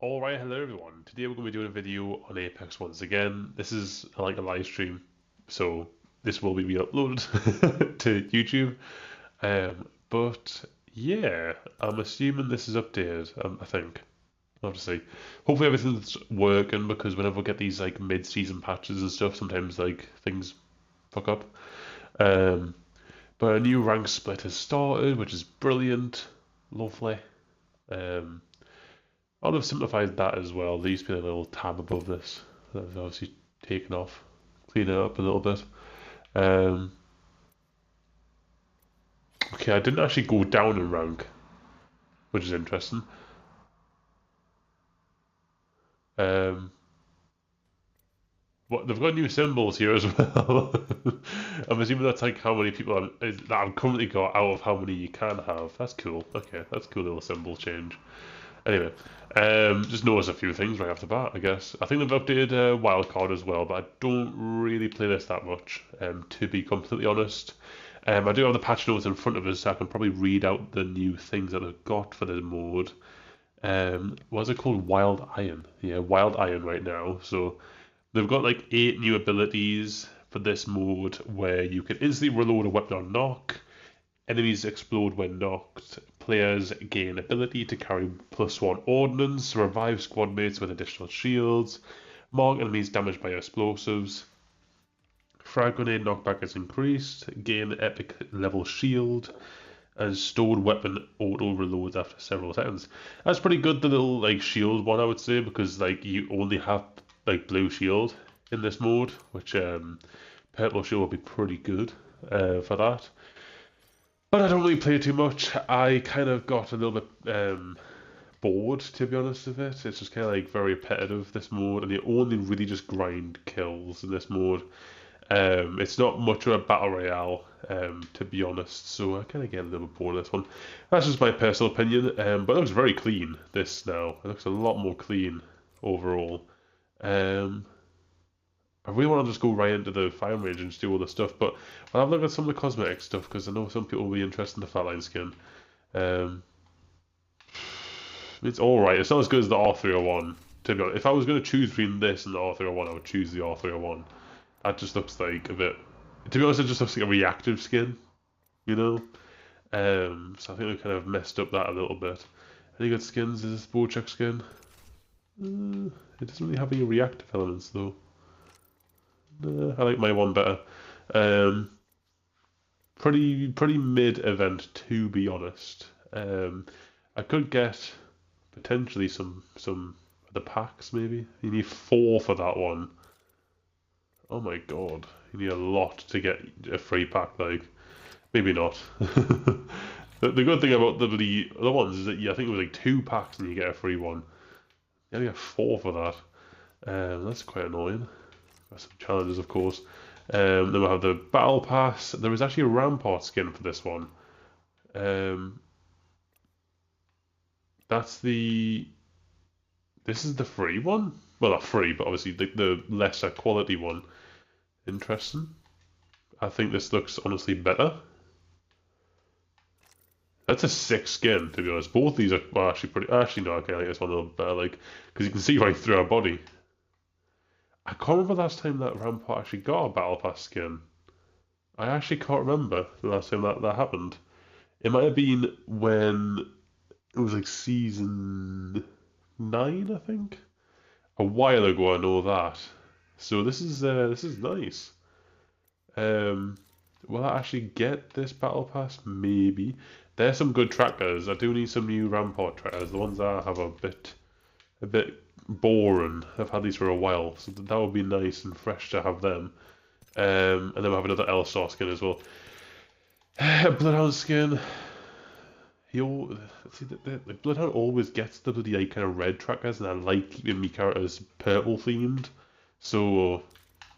Alright, hello everyone. Today we're going to be doing a video on Apex once again. This is like a live stream, so this will be re-uploaded to YouTube. But yeah, I'm assuming this is updated, I think. I'll have to see. Hopefully everything's working because whenever we get these like mid-season patches and stuff, sometimes like things fuck up. Um, but a new rank split has started, which is brilliant. Lovely. Um, I'll have simplified that as well. There used to be a little tab above this that I've obviously taken off, clean it up a little bit. Um, okay, I didn't actually go down in rank, which is interesting. Um, what they've got new symbols here as well. I'm assuming that's like how many people that I've currently got out of how many you can have. That's cool. Okay, that's a cool little symbol change. Anyway, just noticed a few things right off the bat, I guess. I think they've updated Wildcard as well, but I don't really play this that much, to be completely honest. I do have the patch notes in front of us, so I can probably read out the new things that they've got for the mode. What's it called? Wild Iron. Yeah, Wild Iron right now. So they've got like 8 new abilities for this mode where you can instantly reload a weapon on knock. Enemies explode when knocked. Players gain ability to carry +1 ordnance, revive squad mates with additional shields, mark enemies damaged by explosives. Frag grenade knockback is increased, gain epic level shield, and stored weapon auto reloads after several seconds. That's pretty good, the little like shield one I would say, because like you only have like blue shield in this mode, which purple shield would be pretty good for that. But I don't really play too much. I kind of got a little bit bored, to be honest with it. It's just kind of like very repetitive, this mode, and you only really just grind kills in this mode. It's not much of a battle royale, to be honest, so I kind of get a little bit bored of this one. That's just my personal opinion, but it looks very clean, this now. It looks a lot more clean overall. Um, I really want to just go right into the firing range and just do all the stuff, but I'll have a look at some of the cosmetic stuff because I know some people will be interested in the Fatline skin. Um, it's alright, it's not as good as the R301, to be honest. If I was going to choose between this and the R301, I would choose the R301. That just looks like a bit. To be honest, it just looks like a reactive skin, you know? So I think they kind of messed up that a little bit. Any good skins? Is this Bochek skin? It doesn't really have any reactive elements though. I like my one better. Pretty mid event to be honest. I could get potentially some of the packs maybe. You need 4 for that one. Oh my god, you need a lot to get a free pack. Like maybe not. The good thing about the other ones is that I think it was like 2 packs and you get a free one. You only have 4 for that. That's quite annoying. Some challenges, of course. Then we'll have the Battle Pass. There was actually a Rampart skin for this one. That's the. This is the free one? Well, not free, but obviously the lesser quality one. Interesting. I think this looks honestly better. That's a 6 skin, to be honest. Both these are well, actually pretty. Actually, no, okay, I like this one a little better, like, because you can see right through our body. I can't remember the last time that Rampart actually got a Battle Pass skin. I actually can't remember the last time that happened. It might have been when it was like season 9, I think. A while ago, I know that. So this is nice. Will I actually get this Battle Pass? Maybe. There's some good trackers. I do need some new Rampart trackers. The ones I have are a bit boring. I've had these for a while, so that would be nice and fresh to have them. And then we'll have another L-Star skin as well. Bloodhound skin. The Bloodhound always gets the bloody like, kind of red trackers, and I like keeping my characters purple themed. So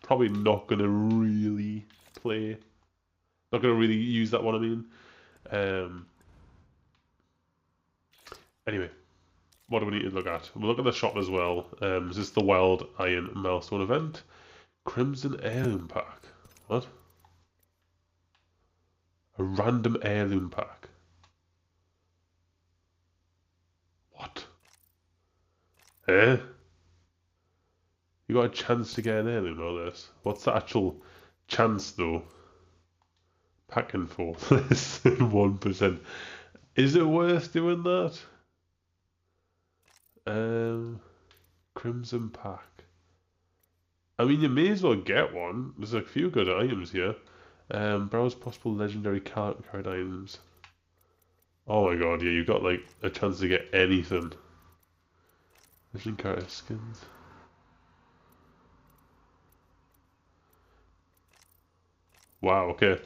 probably not gonna really play. Not gonna really use that one. I mean. Anyway. What do we need to look at? We'll look at the shop as well. Is this the Wild Iron Milestone event? Crimson Heirloom Pack. What? A random heirloom pack. What? Eh? You got a chance to get an alien or this? What's the actual chance though? Packing for less than 1%. Is it worth doing that? Crimson Pack. I mean, you may as well get one. There's a few good items here. Browse possible legendary card items. Oh my god, yeah, you got like a chance to get anything. Legendary card skins. Wow, okay.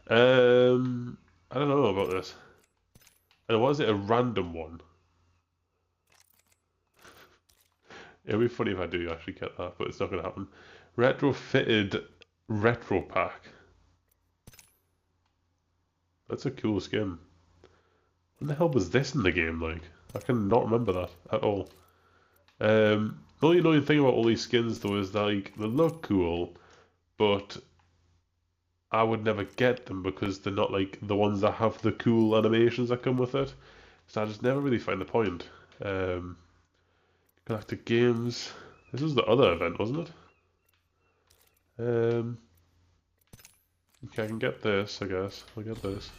I don't know about this. And was it a random one? It'd be funny if I do actually get that, but it's not going to happen. Retrofitted retro pack. That's a cool skin. When the hell was this in the game like? I cannot remember that at all. The only annoying thing about all these skins though is that like they look cool, but I would never get them because they're not like the ones that have the cool animations that come with it. So I just never really find the point. Galactic Games. This was the other event, wasn't it? Okay, I can get this, I guess. I'll get this.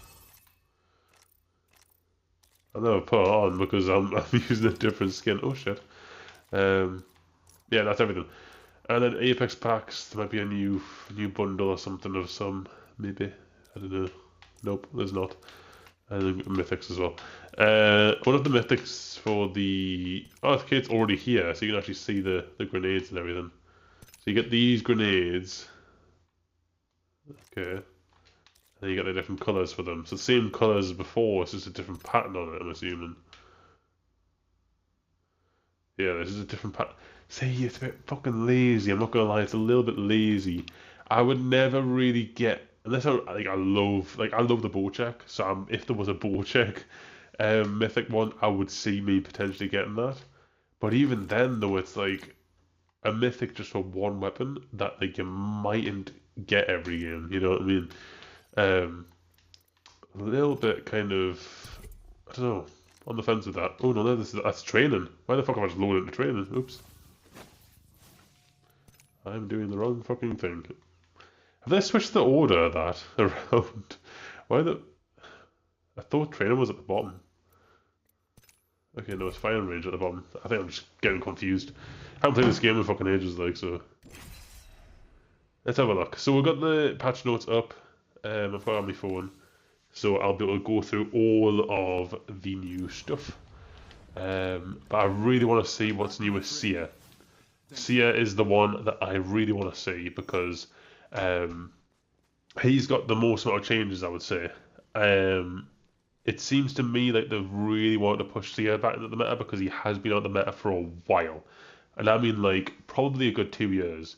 I'll never put it on because I'm using a different skin. Oh shit. Yeah, that's everything. And then Apex packs, there might be a new bundle or something of some, maybe. I don't know. Nope, there's not. And mythics as well. One of the mythics for the... Oh, okay, it's already here, so you can actually see the grenades and everything. So you get these grenades. Okay. And then you get the different colours for them. So same colours as before, it's just a different pattern on it, I'm assuming. Yeah, this is a different pattern. See, it's a bit fucking lazy, I'm not gonna lie, it's a little bit lazy. I would never really get... Unless I love the 𝗏𝗁𝗃, so if there was a 𝗏𝗁𝗃 mythic one, I would see me potentially getting that. But even then, though, it's like a mythic just for one weapon that like you mightn't get every game. You know what I mean? A little bit kind of, I don't know, on the fence with that. Oh no, that's training. Why the fuck have I just loaded into training? Oops. I'm doing the wrong fucking thing. Have they switched the order of that around? Why the... I thought training was at the bottom. Okay, no, it's firing range at the bottom. I think I'm just getting confused. I haven't played this game in fucking ages, like, so... Let's have a look. So we've got the patch notes up. I've got it on my phone. So I'll be able to go through all of the new stuff. But I really want to see what's new with 𝗙𝗂. 𝗙𝗂 is the one that I really want to see because... he's got the most amount of changes, I would say. It seems to me like they've really wanted to push 𝗙𝗂 back into the meta because he has been out the meta for a while. And I mean like probably a good 2 years.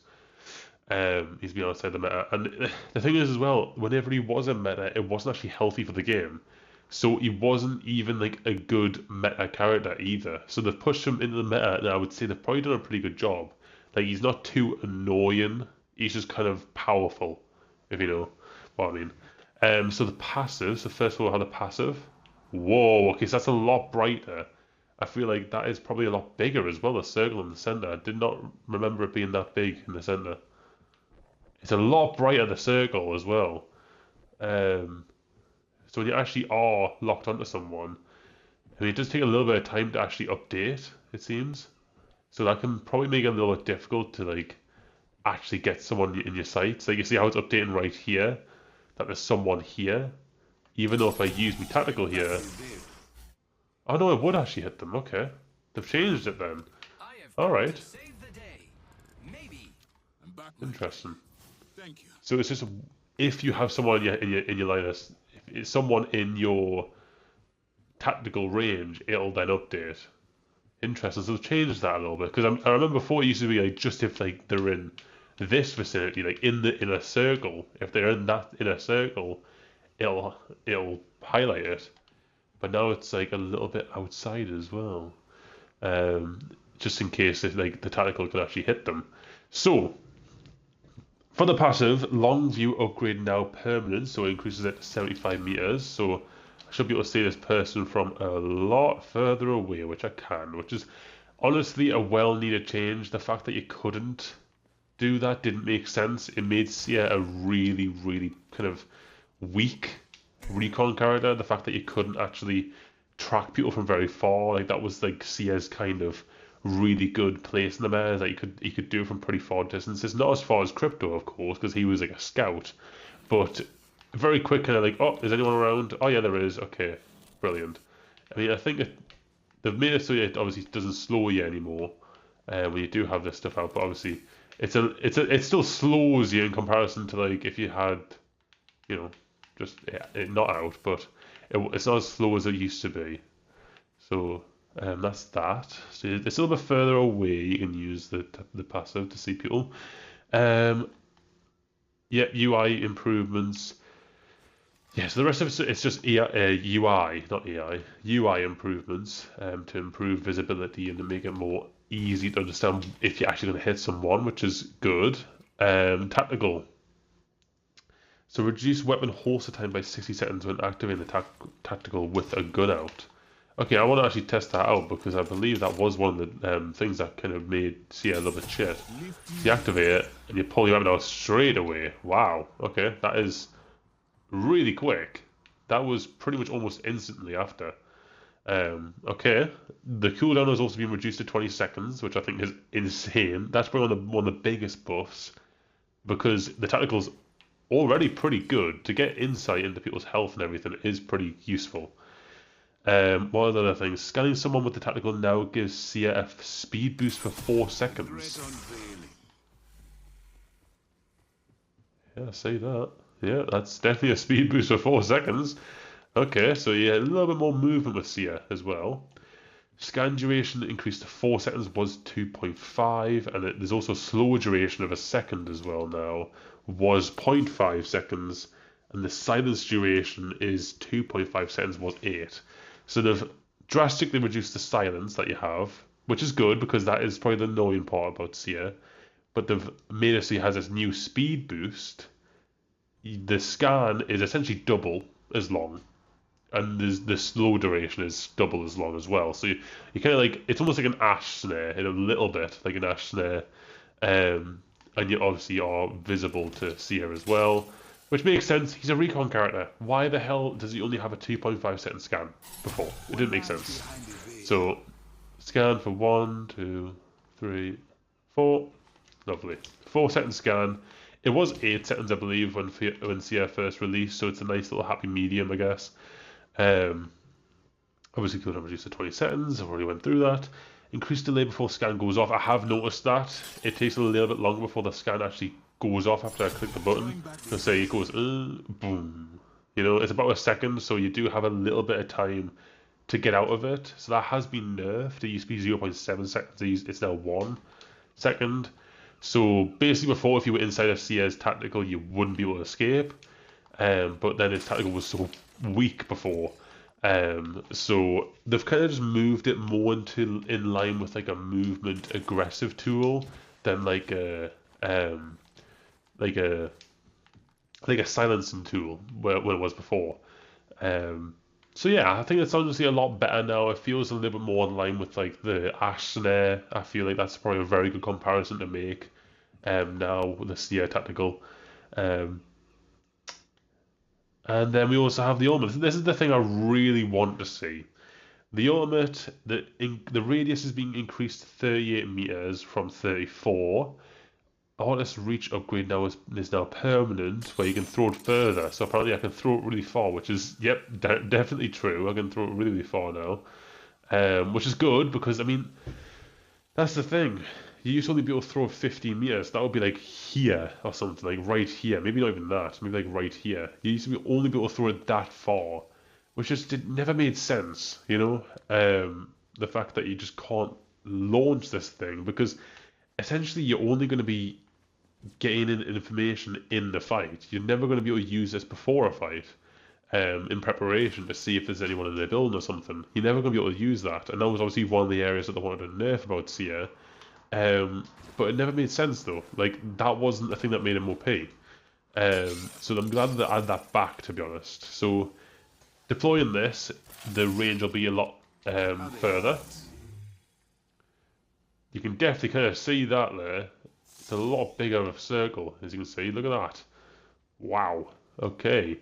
He's been outside the meta. And the thing is as well, whenever he was in meta, it wasn't actually healthy for the game. So he wasn't even like a good meta character either. So they've pushed him into the meta and I would say they've probably done a pretty good job. Like he's not too annoying. He's just kind of powerful, if you know what I mean. So the passive, so first of all, how the passive. Whoa, okay, so that's a lot brighter. I feel like that is probably a lot bigger as well, the circle in the center. I did not remember it being that big in the center. It's a lot brighter, the circle, as well. So when you actually are locked onto someone, I mean, it does take a little bit of time to actually update, it seems. So that can probably make it a little bit difficult to, like, actually get someone in your sights. Like you see how it's updating right here, that there's someone here. Even though if I use my tactical here, oh no, it would actually hit them. Okay, they've changed it then. All right, interesting. So it's just if you have someone in your line of, if it's someone in your tactical range, it'll then update. Interesting. So they've changed that a little bit because I remember before it used to be like just if like they're in this vicinity, like in the inner circle, if they're in that inner circle, it'll highlight it. But now it's like a little bit outside as well, just in case if like the tactical could actually hit them. So for the passive, long view upgrade now permanent, so it increases it to 75 meters. So I should be able to see this person from a lot further away, which I can, which is honestly a well-needed change. The fact that you couldn't do that didn't make sense. It made 𝗂 a really, really kind of weak recon character. The fact that you couldn't actually track people from very far, like that was like 𝗂's kind of really good place in the meta, is that you could do it from pretty far distances. Not as far as Crypto, of course, because he was like a scout, but very quick kind of like, oh, is anyone around? Oh yeah, there is. Okay, brilliant. I mean, I think they've made it so it obviously doesn't slow you anymore when you do have this stuff out, but obviously it still slows you in comparison to like if you had, you know, just it not out, but it's not as slow as it used to be. So that's that. So it's a little bit further away. You can use the passive to see people. Yeah, UI improvements. Yeah, so the rest of it's just UI, not AI, UI improvements to improve visibility and to make it more easy to understand if you're actually going to hit someone, which is good. Tactical. So reduce weapon holster time by 60 seconds when activating the tactical with a gun out. Okay, I want to actually test that out because I believe that was one of the things that kind of made 𝗂 a little bit shit. You activate it and you pull your weapon out straight away. Wow, okay, that is really quick. That was pretty much almost instantly after. Okay, the cooldown has also been reduced to 20 seconds, which I think is insane. That's probably one of the biggest buffs because the tactical's already pretty good. To get insight into people's health and everything is pretty useful. What are the other things? Scanning someone with the tactical now gives 𝗂 a speed boost for 4 seconds. Yeah, say that. Yeah, that's definitely a speed boost for 4 seconds. Okay, so yeah, a little bit more movement with 𝗂 as well. Scan duration increased to 4 seconds, was 2.5, and there's also slow duration of a second as well now, was 0.5 seconds, and the silence duration is 2.5 seconds, was 8. So they've drastically reduced the silence that you have, which is good because that is probably the annoying part about 𝗂, but they've made it so he has this new speed boost. The scan is essentially double as long, and the slow duration is double as long as well. So you kind of like, it's almost like an Ash snare in a little bit, like an Ash snare, and you obviously are visible to 𝗂 as well, which makes sense. He's a recon character. Why the hell does he only have a 2.5 second scan before? It didn't make sense. So scan for 1, 2, 3, 4. Lovely. 4 second scan. It was 8 seconds, I believe, when 𝗂 first released, so it's a nice little happy medium, I guess. Obviously, cooldown reduced to 20 seconds. I've already went through that. Increased delay before scan goes off. I have noticed that. It takes a little bit longer before the scan actually goes off after I click the button. So say it goes, boom. You know, it's about a second, so you do have a little bit of time to get out of it. So that has been nerfed. It used to be 0.7 seconds. It's now 1 second. So basically before, if you were inside of 𝗂's tactical, you wouldn't be able to escape. But then his tactical was so weak before. So they've kind of just moved it more in line with like a movement aggressive tool than like a silencing tool where it was before. So yeah, I think it's honestly a lot better now. It feels a little bit more in line with like the Ash snare. I feel like that's probably a very good comparison to make now with the 𝗂 tactical. And then we also have the ultimate. This is the thing I really want to see. The ultimate, the radius is being increased to 38 meters from 34. Artist's reach upgrade now is now permanent, where you can throw it further. So apparently I can throw it really far, which is, yep, definitely true. I can throw it really far now, which is good because, I mean, that's the thing. You used to only be able to throw 15 meters. That would be like here or something, like right here. Maybe not even that. Maybe like right here. You used to only be able to throw it that far, which just never made sense, you know? The fact that you just can't launch this thing because essentially you're only going to be gaining information in the fight. You're never going to be able to use this before a fight in preparation to see if there's anyone in their building or something. You're never going to be able to use that. And that was obviously one of the areas that they wanted to nerf about 𝗂. But it never made sense though. Like, that wasn't the thing that made him OP. So I'm glad that I add that back, to be honest. So deploying this, the range will be a lot further. can definitely kind of see that there. It's a lot bigger of a circle, as you can see. Look at that. Wow. Okay.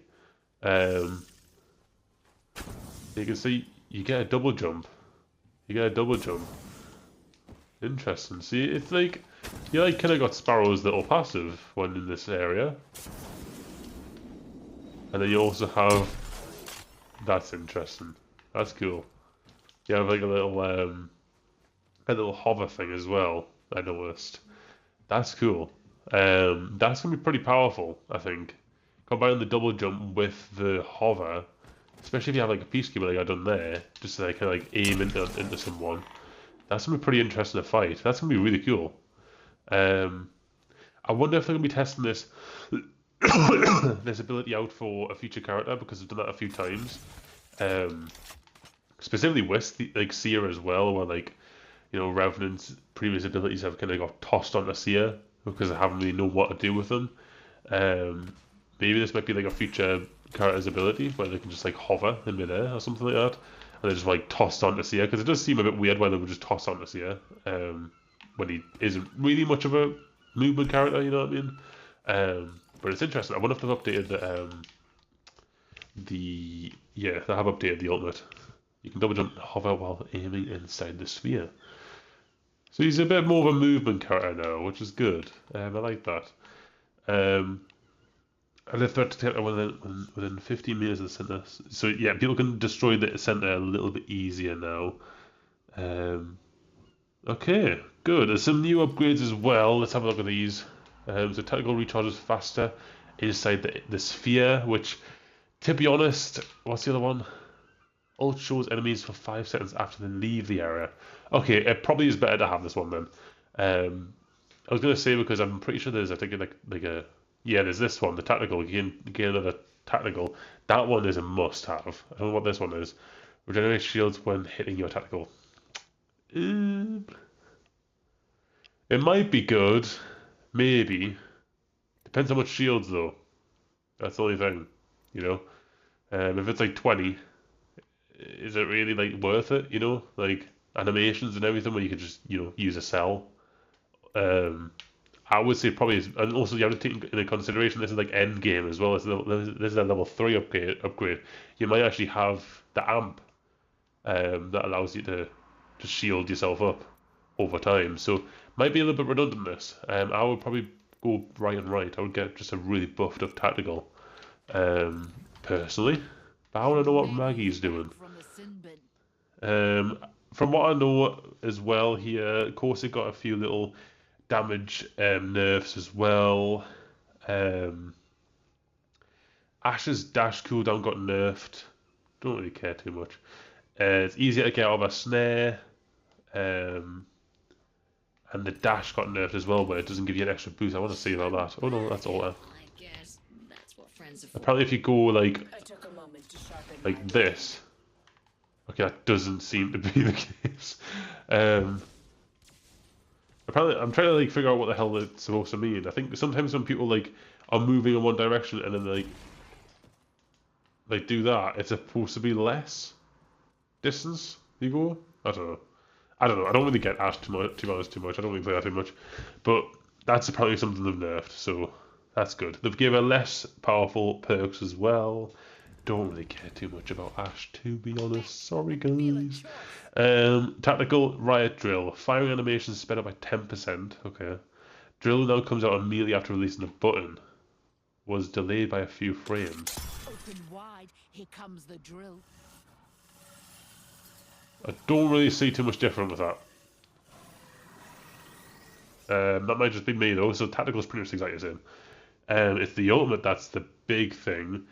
You can see you get a double jump. You get a double jump. Interesting. See, it's like you like kind of got Sparrow's little passive when in this area, and then you also have. That's interesting. That's cool. You have like a little hover thing as well. I noticed. That's cool. That's gonna be pretty powerful, I think. Combining the double jump with the hover, especially if you have like a peacekeeper like I've done there, just to like kind of like aim into someone. That's gonna be pretty interesting to fight. That's gonna be really cool. I wonder if they're gonna be testing this this ability out for a future character because I've done that a few times. Specifically with like Seer as well, where like Revenant's previous abilities have kind of got tossed onto Seer because I haven't really known what to do with them. Maybe this might be like a future character's ability where they can just like hover in midair or something like that, and they're just like tossed onto Seer, because it does seem a bit weird why they would just toss onto Seer when he isn't really much of a movement character, you know what I mean? But it's interesting. I wonder if they've updated they have updated the ultimate. You can double jump and hover while aiming inside the sphere. So he's a bit more of a movement character now, which is good. I like that. And if they're detected within 15 meters of the center, so yeah, people can destroy the center a little bit easier now. Okay, good. There's some new upgrades as well. Let's have a look at these. So tactical recharge is faster inside the sphere, which, to be honest, what's the other one? Ult shows enemies for 5 seconds after they leave the area. Okay, it probably is better to have this one then. I was gonna say, because I'm pretty sure there's, I think, there's this one, the tactical. You can gain another tactical. That one is a must-have. I don't know what this one is. Regenerate shields when hitting your tactical. It might be good. Maybe. Depends how much shields, though. That's the only thing, If it's like 20, is it really like worth it? Like animations and everything where you could just use a cell. I would say probably, and also you have to take into consideration this is like end game as well. This is a level 3 upgrade. You might actually have the amp that allows you to shield yourself up over time. So might be a little bit redundant this. I would probably go right and right. I would get just a really buffed up tactical, personally. But I want to know what Maggie's doing. From what I know as well here, of course it got a few little damage nerfs as well. Ash's dash cooldown got nerfed. Don't really care too much. It's easier to get out of a snare. And the dash got nerfed as well, where it doesn't give you an extra boost. I want to see about that. Oh no, that's all. Apparently, if you go like this, okay, that doesn't seem to be the case. Apparently, I'm trying to like figure out what the hell it's supposed to mean. I think sometimes when people like are moving in one direction and then like do that, it's supposed to be less distance you go. I don't know. I don't really get Ash too much. To be honest, too much. I don't really play that too much. But that's apparently something they've nerfed, so that's good. They've given less powerful perks as well. Don't really care too much about Ash, to be honest. Sorry, guys. Tactical riot drill. Firing animation sped up by 10%. Okay. Drill now comes out immediately after releasing the button. Was delayed by a few frames. Open wide. Here comes the drill. I don't really see too much different with that. That might just be me though. So tactical is pretty much exactly the same. It's the ultimate that's the big thing.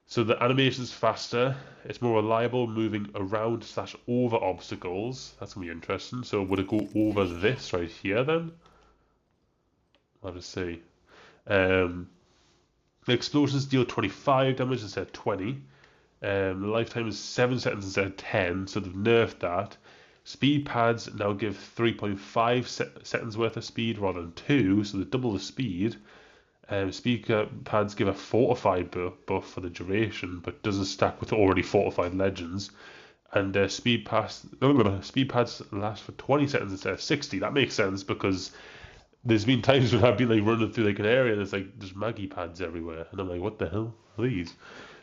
So the animation's faster. It's more reliable, moving around / over obstacles. That's gonna be interesting. So would it go over this right here then? I'll just see. The explosions deal 25 damage instead of 20. The lifetime is 7 seconds instead of 10, so they've nerfed that. Speed pads now give 3.5 seconds worth of speed rather than 2, so they double the speed. Speed pads give a fortified buff for the duration, but doesn't stack with already fortified legends. and speed pads last for 20 seconds instead of 60. That makes sense because there's been times when I've been like running through like an area and there's Maggie pads everywhere, and I'm like, what the hell are these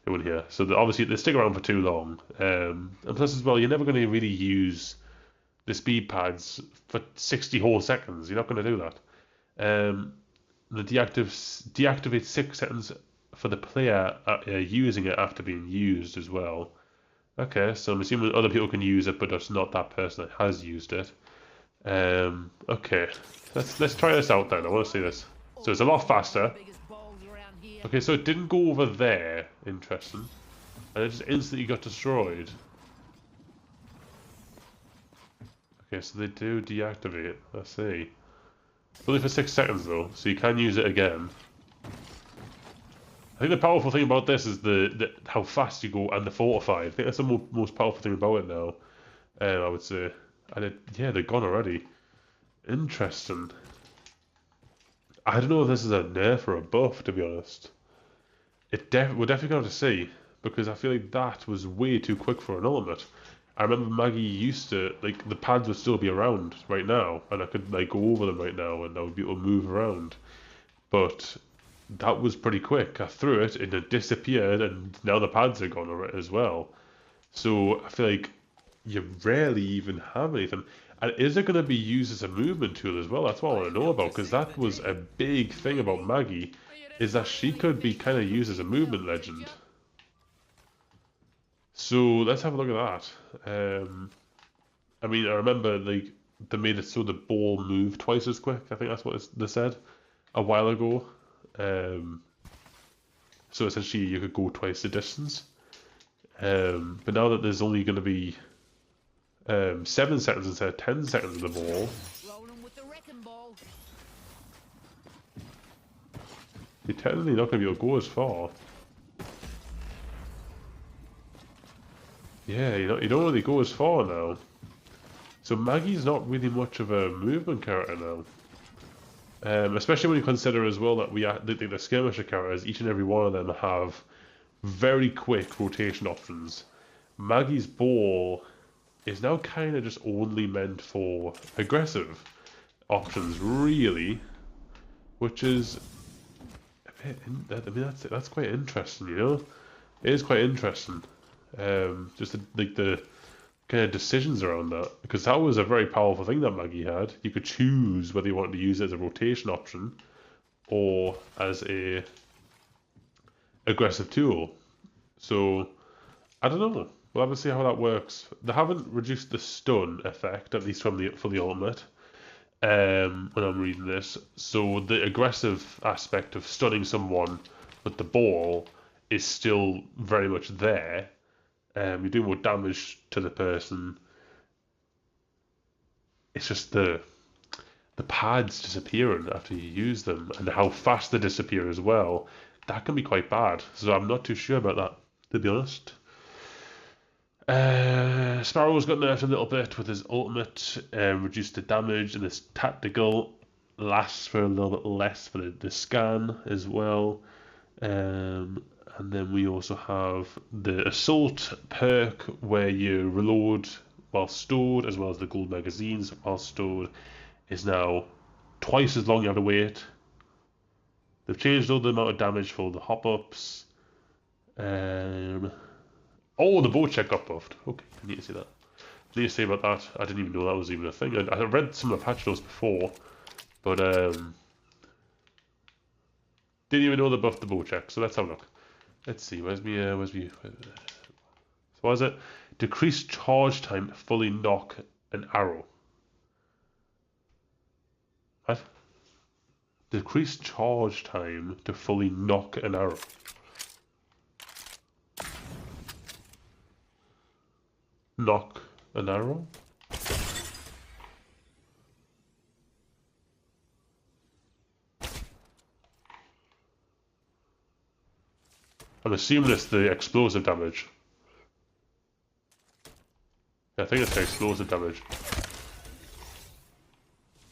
doing here? So obviously they stick around for too long, and plus as well, you're never going to really use the speed pads for 60 whole seconds. You're not going to do that. The deactivate 6 seconds for the player using it after being used as well. Okay, so I'm assuming other people can use it, but it's not that person that has used it. Okay, let's try this out then. I want to see this. So it's a lot faster. Okay, so it didn't go over there. Interesting. And it just instantly got destroyed. Okay, so they do deactivate. Let's see. Only for 6 seconds though, so you can use it again. I think the powerful thing about this is the how fast you go and the fortify. I think that's the most powerful thing about it now. I would say. And yeah, they're gone already. Interesting. I don't know if this is a nerf or a buff, to be honest. We're definitely going to have to see, because I feel like that was way too quick for an ultimate. I remember Maggie used to, like, the pads would still be around right now, and I could, like, go over them right now, and I would be able to move around. But that was pretty quick. I threw it, and it disappeared, and now the pads are gone as well. So I feel like you rarely even have anything. And is it going to be used as a movement tool as well? That's what I want to know about, because that was a big thing about Maggie, is that she could be kind of used as a movement legend. So let's have a look at that. I mean, I remember like they made it so the ball moved twice as quick. I think that's what they said a while ago. So essentially you could go twice the distance. But now that there's only going to be 7 seconds instead of 10 seconds of the ball. You're technically not going to be able to go as far. Yeah, you don't really go as far now. So Maggie's not really much of a movement character now. Especially when you consider as well that the skirmisher characters, each and every one of them have very quick rotation options. Maggie's ball is now kind of just only meant for aggressive options, really, which is a bit. I mean, that's quite interesting, you know. It is quite interesting. Just the kind of decisions around that, because that was a very powerful thing that Maggie had. You could choose whether you wanted to use it as a rotation option or as a aggressive tool. So I don't know. We'll have to see how that works. They haven't reduced the stun effect, at least for the ultimate. When I'm reading this, so the aggressive aspect of stunning someone with the ball is still very much there. You're doing more damage to the person. It's just the pads disappearing after you use them, and how fast they disappear as well. That can be quite bad. So I'm not too sure about that, to be honest. Sparrow's got nerfed a little bit with his ultimate, reduced the damage, and his tactical lasts for a little bit less for the scan as well. And then we also have the assault perk where you reload while stored, as well as the gold magazines while stored, is now twice as long you have to wait. They've changed all the amount of damage for the hop-ups. Oh, the bow check got buffed. Okay, I need to see that. I need to say about that. I didn't even know that was even a thing. I read some of the patch notes before, but didn't even know they buffed the bow check. So let's have a look. Let's see. Where's me? So what is it? Decreased charge time to fully knock an arrow. What? Decreased charge time to fully knock an arrow. Knock an arrow? I'm assuming it's the explosive damage. Yeah, I think it's the explosive damage.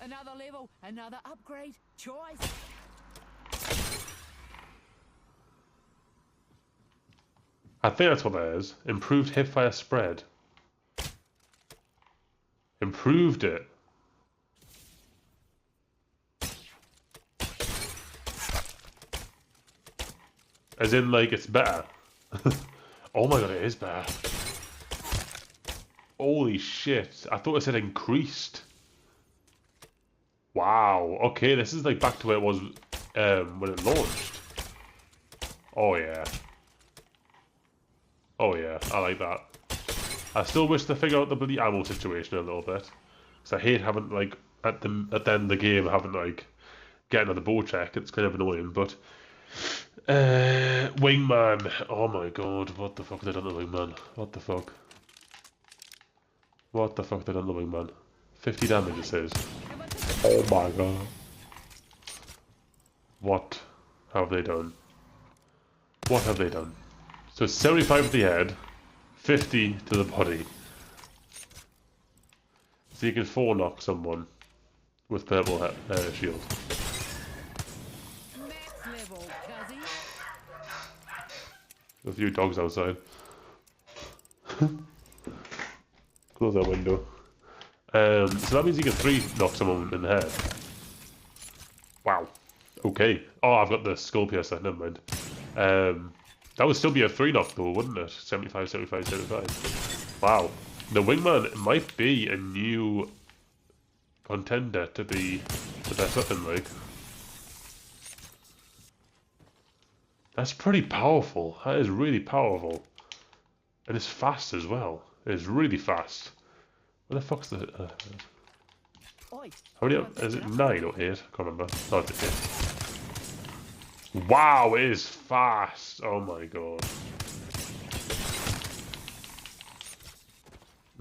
Another level, another upgrade. Choice. I think that's what that is. Improved hipfire spread. Improved it. As in, like, it's better. Oh my god, it is better. Holy shit. I thought it said increased. Wow. Okay, this is like back to where it was when it launched. Oh yeah. Oh yeah, I like that. I still wish to figure out the bloody ammo situation a little bit. Because I hate having, like, at the end of the game, having, like, getting on the bow check. It's kind of annoying, but... Wingman. Oh my god, what the fuck have they done to Wingman? What the fuck? What the fuck have they done to Wingman? 50 damage, it says. Oh my god. What have they done? What have they done? So 75 to the head, 50 to the body. So you can 4-knock someone with purple shield. Next level, 𝗙𝗲. A few dogs outside. Close that window. So that means you can 3-knock someone in the head. Wow. Okay. Oh, I've got the skull piercer. Never mind. That would still be a 3-knock though, wouldn't it? 75, 75, 75. Wow. The Wingman might be a new contender to be the best weapon, like. That's pretty powerful. That is really powerful. And it's fast as well. It's really fast. Where the fuck's the... Oi, how many... Is it 9 or 8? I can't remember. Oh, it's 8. Wow, it is fast! Oh my god.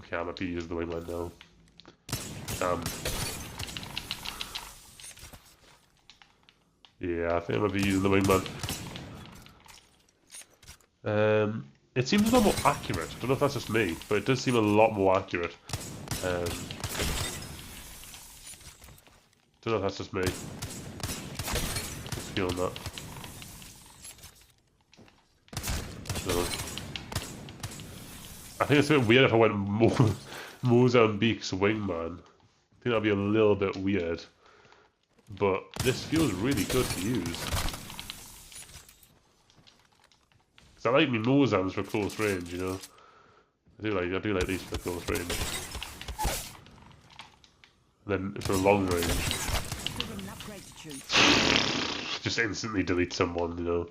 Okay, I'm happy to use the Wingman now. Yeah, I think I'm gonna be using the Wingman. It seems a lot more accurate. I don't know if that's just me, but it does seem a lot more accurate. Don't know if that's just me. Just feeling that. No. I think it's a bit weird if I went Mozambique's Wingman. I think that'd be a little bit weird. But this feels really good to use. I like me Mozams for close range, you know. I do like these for close range. And then for long range, just instantly delete someone, you know.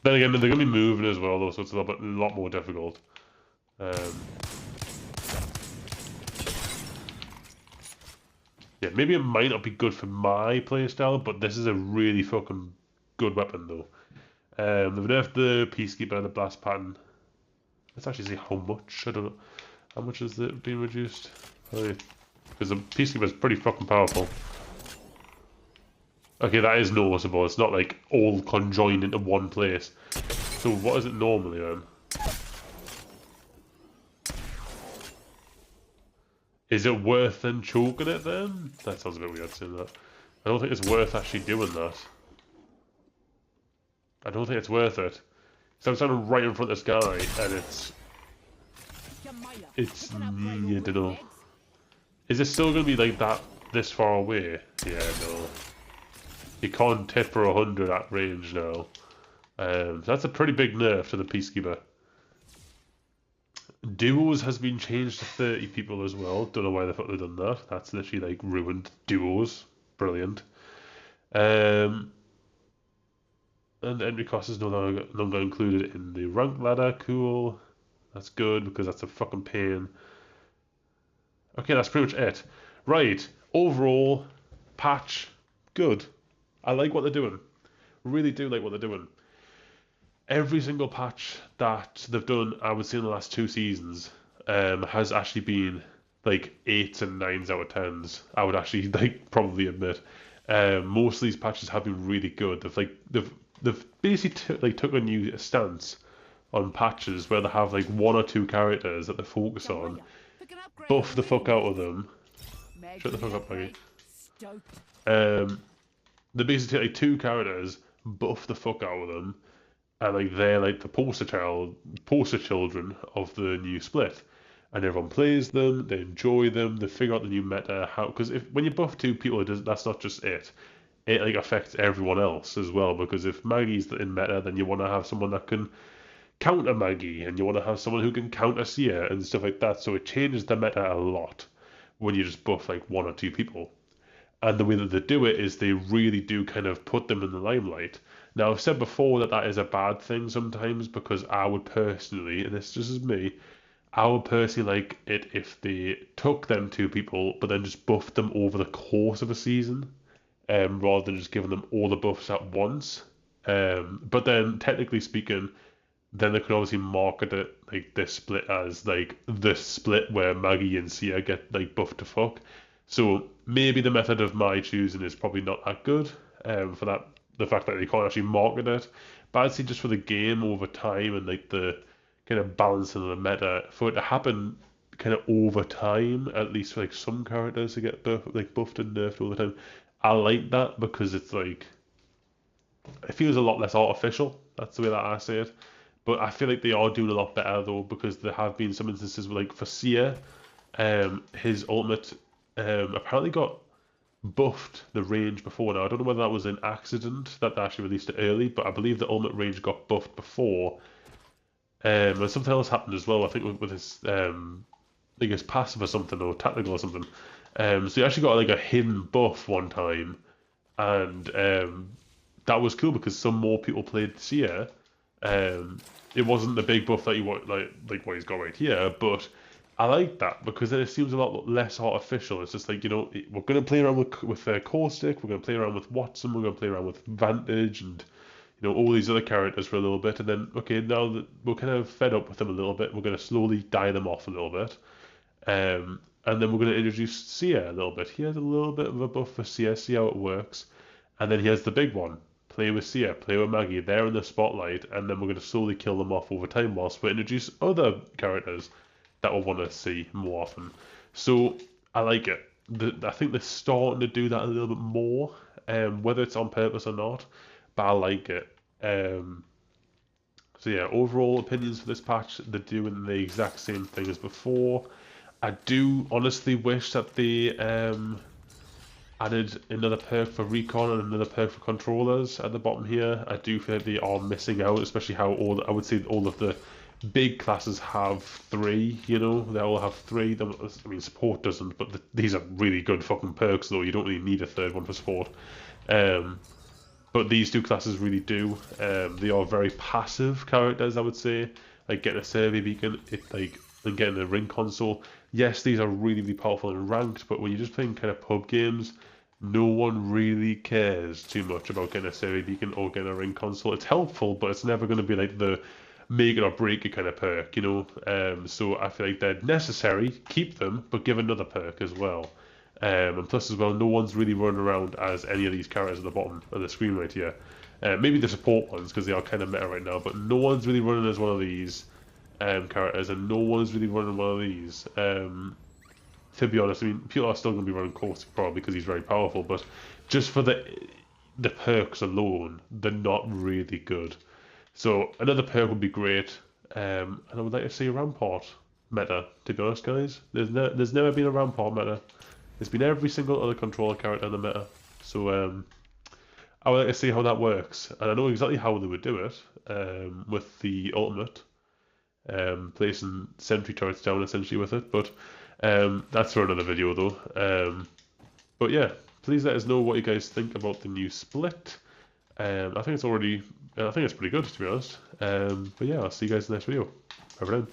Then again, they're gonna be moving as well, though, so it's a lot more difficult. Yeah, maybe it might not be good for my playstyle, but this is a really fucking good weapon, though. They've nerfed the Peacekeeper and the blast pattern. Let's actually see how much. I don't know. How much is it being reduced? Because the Peacekeeper is pretty fucking powerful. Okay, that is noticeable. It's not like all conjoined into one place. So what is it normally then? Is it worth then choking it then? That sounds a bit weird saying that. I don't think it's worth actually doing that. I don't think it's worth it. So I'm standing right in front of this guy and it's I don't know. Is it still gonna be like that this far away? Yeah, no. You can't hit for 100 at range now. So that's a pretty big nerf to the Peacekeeper. Duos has been changed to 30 people as well. Don't know why the fuck they've done that. That's literally like ruined duos. Brilliant. And entry cost is no longer included in the rank ladder. Cool. That's good because that's a fucking pain. Okay, that's pretty much it. Right. Overall, patch, good. I like what they're doing. Really do like what they're doing. Every single patch that they've done, I would say in the last 2 seasons, has actually been like 8s and 9s out of 10s. I would actually like probably admit. Most of these patches have been really good. They've basically took a new stance on patches where they have like 1 or 2 characters that they focus on, buff the fuck out of them. Shut the fuck up, Maggie. They basically take like 2 characters, buff the fuck out of them, and like they're like the poster children of the new split, and everyone plays them, they enjoy them, they figure out the new meta. How, because if when you buff two people, that's not just it. It like affects everyone else as well. Because if Maggie's in meta, then you want to have someone that can counter Maggie, and you want to have someone who can counter Sia and stuff like that. So it changes the meta a lot when you just buff like one or two people. And the way that they do it is they really do kind of put them in the limelight. Now, I've said before that that is a bad thing sometimes because I would personally, and this just is me, I would personally like it if they took them two people but then just buffed them over the course of a season, rather than just giving them all the buffs at once. But then, technically speaking, then they could obviously market it like this split as like the split where Maggie and Sia get like buffed to fuck. So maybe the method of my choosing is probably not that good, for that the fact that they can't actually market it. But I'd say just for the game over time and like the kind of balancing of the meta, for it to happen kind of over time, at least for like some characters to get buffed and nerfed all the time. I like that because it's like it feels a lot less artificial. That's the way that I say it. But I feel like they are doing a lot better though, because there have been some instances where, like for Sia, his ultimate apparently got buffed the range before. Now I don't know whether that was an accident that they actually released it early, but I believe the ultimate range got buffed before. And something else happened as well. I think with his I guess passive or something, or tactical or something. So he actually got like a hidden buff one time, and that was cool because some more people played Sia. It wasn't the big buff that you want, like what he's got right here, but I like that because then it seems a lot less artificial. It's just like, we're going to play around with Caustic, we're going to play around with Watson, we're going to play around with Vantage, and all these other characters for a little bit, and then okay, now that we're kind of fed up with them a little bit, we're going to slowly die them off a little bit, and then we're going to introduce Sia a little bit. He has a little bit of a buff for Sia, see how it works, and then he has the big one. Play with Sia, play with Maggie, they're in the spotlight, and then we're going to slowly kill them off over time whilst we introduce other characters that we'll want to see more often. So I like it. I think they're starting to do that a little bit more, whether it's on purpose or not, but I like it. So yeah, overall opinions for this patch, they're doing the exact same thing as before. I do honestly wish that they added another perk for recon and another perk for controllers at the bottom here. I do feel like they are missing out, especially how I would say all of the big classes have three, they all have three. I mean, support doesn't, but these are really good fucking perks though. You don't really need a third one for support. But these two classes really do. They are very passive characters, I would say. Like getting a survey beacon, and getting a ring console. Yes, these are really, really powerful and ranked, but when you're just playing kind of pub games, no one really cares too much about getting a survey beacon or getting a ring console. It's helpful, but it's never going to be like the make it or break it kind of perk, So I feel like they're necessary, keep them, but give another perk as well. And plus as well, no one's really running around as any of these characters at the bottom of the screen right here. Maybe the support ones, because they are kind of meta right now, but no one's really running as one of these characters, and no one's really running one of these. To be honest, I mean, people are still going to be running Caustic probably because he's very powerful, but just for the perks alone, they're not really good. So another perk would be great, and I would like to see a Rampart meta, to be honest, guys. There's never been a Rampart meta. It's been every single other controller character in the meta. So I would like to see how that works, and I know exactly how they would do it with the ultimate, placing sentry turrets down essentially with it. But that's for another video though. But yeah, please let us know what you guys think about the new split. I think it's pretty good, to be honest. But yeah, I'll see you guys in the next video. Over then.